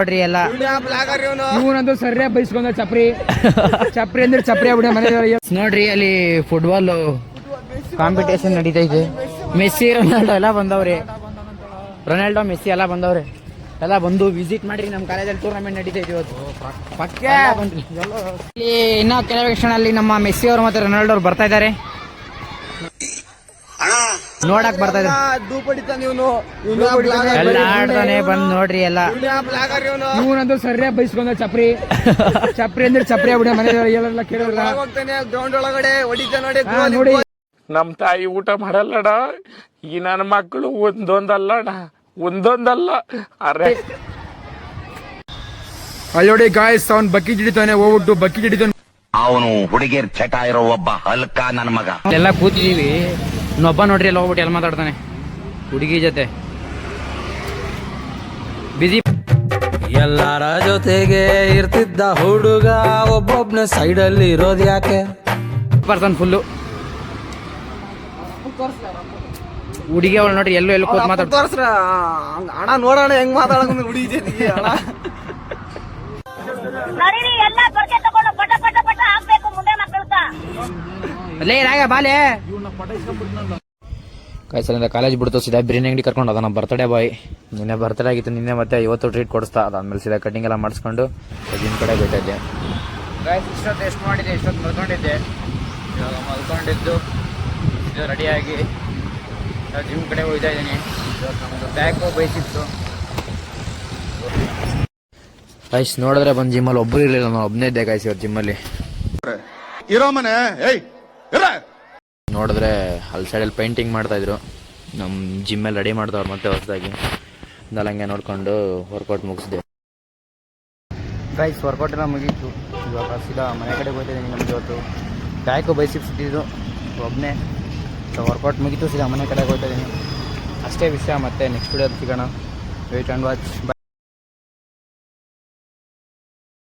ನೋಡ್ರಿ ಎಲ್ಲ ಇವನಂತೂ ಸರಿಯಾಗಿ ಬೈಸ್ಕೊಂಡ ಚಪ್ರಿ ಚಪ್ರಿ ಅಂದ್ರೆ ಚಪ್ರಿ ಆಗ್ಬಿಡ ಮನೆ ನೋಡ್ರಿ ಅಲ್ಲಿ ಫುಟ್ಬಾಲ್ ಕಾಂಪಿಟೇಷನ್ ನಡೀತೈತೆ. ಮೆಸ್ಸಿ ರೊನಾಲ್ಡೋ ಎಲ್ಲ ಬಂದವ್ರೆ, ರೊನಾಲ್ಡೋ ಮೆಸ್ಸಿ ಎಲ್ಲ ಬಂದವ್ರೆ. ಎಲ್ಲ ಬಂದು ವಿಸಿಟ್ ಮಾಡ್ರಿ. ನಮ್ಮ ಕಾಲೇಜಲ್ಲಿ ಟೂರ್ನಮೆಂಟ್ ನಡೀತೈತೆ ಇವತ್ತು. ಪಕ್ಕ ಬನ್ರಿ. ಇಲ್ಲಿ ಇನ್ನೂ ಕೆಲವೇ ಕ್ಷಣದಲ್ಲಿ ನಮ್ಮ ಮೆಸ್ಸಿ ಅವರು ಮತ್ತೆ ರೊನಾಲ್ಡೋ ಅವ್ರು ಬರ್ತಾ ಇದ್ದಾರೆ, ನೋಡಕ್ ಬರ್ತಾ ಇದ್ದಾರೆ. ಎಲ್ಲ ಆಡ್ತಾನೆ ಬಂದ್ ನೋಡ್ರಿ ಎಲ್ಲ. ಇವನಂತೂ ಸರಿಯಾಗಿ ಬೈಸ್ಕೊಂಡ ಚಪ್ರಿ ಚಪ್ರಿ ಅಂದ್ರೆ ಚಪ್ರಿ ಆಗ್ಬಿಡ ಮನೆ ಎಲ್ಲ ಕೇಳೋಲ್ಲ. ನೋಡಿ ನಮ್ ತಾಯಿ ಊಟ ಮಾಡಲ್ಲಡ, ಈ ನನ್ನ ಮಕ್ಕಳು ಒಂದೊಂದಲ್ಲಡ, ಒಂದೊಂದಲ್ಲ ಅರೆ. ಅಲ್ಲಿ ನೋಡಿ ಗಾಯ್ಸ್, ಅವ್ನ್ ಬಕ್ಕಿ ಹಿಡಿತಾನೆ, ಹೋಗ್ಬಿಟ್ಟು ಬಕ್ಕಿ ಹಿಡಿತಾನೆ. ಅವನು ಹುಡುಗಿಯರ್ ಚಟ ಇರೋ ಒಬ್ಬ ಹಲ್ಕ ನನ್ನ ಮಗ. ಎಲ್ಲ ಕೂತಿದೀವಿ, ಇನ್ನೊಬ್ಬ ನೋಡ್ರಿ ಎಲ್ಲ ಹೋಗ್ಬಿಟ್ಟು ಎಲ್ಲ ಮಾತಾಡ್ತಾನೆ ಹುಡುಗಿ ಜೊತೆ ಬಿಜಿ. ಎಲ್ಲರ ಜೊತೆಗೆ ಇರ್ತಿದ್ದ ಹುಡುಗ ಒಬ್ಬೊಬ್ನ ಸೈಡಲ್ಲಿ ಇರೋದು ಯಾಕೆ? ಪರ್ಸನ್ ಫುಲ್ಲು ಹುಡುಗಿ ಅವಳು ನೋಡ್ರಿ ಎಲ್ಲೋ ಎಲ್ಲ ಕೂತ್ ಮಾತಾಡ್ತಾರ. ಅಣ್ಣ ನೋಡೋಣ ಹೆಂಗ್ ಮಾತಾಡೋಣ ಹುಡುಗಿ ಜೊತೆಗೆ ಅಣ್ಣ. ಅಲ್ಲೇ ರಾಗ ಬಾಲೆ ಕಾಯ್ಸಲಿಂದ ಕಾಲೇಜ್ ಬಿಡ್ತು, ಸೀದಾ ಬಿರಿಯಾನಿ ಅಂಗಡಿ ಕರ್ಕೊಂಡು ಹೋದ. ನಮ್ಮ ಬರ್ತಡೇ ಬಾಯ್ ನಿನ್ನೆ ಬರ್ತಡೇ ಆಗಿತ್ತು, ನಿನ್ನೆ ಮತ್ತೆ ಇವತ್ತು ಟ್ರೀಟ್ ಕೊಡಿಸ್ತಾ. ಅದಾದ್ಮೇಲೆ ಸೀದಾ ಕಟಿಂಗ್ ಎಲ್ಲ ಮಾಡಿಸ್ಕೊಂಡು ಜಿಮ್ ಕಡೆ ಹೋಗ್ತಾಯಿದ್ದೆ. ಇಷ್ಟೊತ್ತು ಎಷ್ಟು ಮಾಡಿದ್ದೆ, ಇಷ್ಟೊತ್ತು ಮಲ್ಕೊಂಡಿದ್ದೆ. ಇವಾಗ ಮಲ್ಕೊಂಡಿದ್ದು ರೆಡಿಯಾಗಿ ಜಿಮ್ ಕಡೆ ಹೋಗ್ತಾ ಇದ್ದೀನಿ. ನಮ್ಮದು ಬ್ಯಾಕು ಬೈಸಿತ್ತು. ಕಾಯ್ಸ್ ನೋಡಿದ್ರೆ ಬಂದು ಜಿಮ್ಮಲ್ಲಿ ಒಬ್ಬರು ಇರಲಿಲ್ಲ, ನಾನು ಒಬ್ಬನೇ ಇದ್ದೆ ಕಾಯ್ಸಿ ಇವತ್ತು ಜಿಮ್ಮಲ್ಲಿ. ನೋಡಿದ್ರೆ ಅಲ್ಲಿ ಸೈಡಲ್ಲಿ ಪೇಂಟಿಂಗ್ ಮಾಡ್ತಾಯಿದ್ರು, ನಮ್ಮ ಜಿಮ್ಮಲ್ಲಿ ರೆಡಿ ಮಾಡ್ದವ್ರು ಮತ್ತೆ ಹೊಸದಾಗಿ. ಹಂಗೆ ನೋಡಿಕೊಂಡು ವರ್ಕೌಟ್ ಮುಗಿಸಿದೆ. ಗೈಸ್ ವರ್ಕೌಟ್ ಎಲ್ಲ ಮುಗೀತು. ಇವಾಗ ಸೀದಾ ಮನೆ ಕಡೆ ಹೋಗ್ತಾಯಿದ್ದೀನಿ. ನಮ್ಗೆ ಇವತ್ತು ಬ್ಯಾಕು ಬೈಸಿಪ್ಸ್ ಇಟ್ಟಿದ್ದು ಒಬ್ಬನೇ. ಸೊ ವರ್ಕೌಟ್ ಮುಗೀತು, ಸೀದಾ ಮನೆ ಕಡೆ ಹೋಗ್ತಾಯಿದ್ದೀನಿ. ಅಷ್ಟೇ ವಿಷಯ. ಮತ್ತೆ ನೆಕ್ಸ್ಟ್ ವಿಡಿಯೋದು ಸಿಗೋಣ. Wait and watch.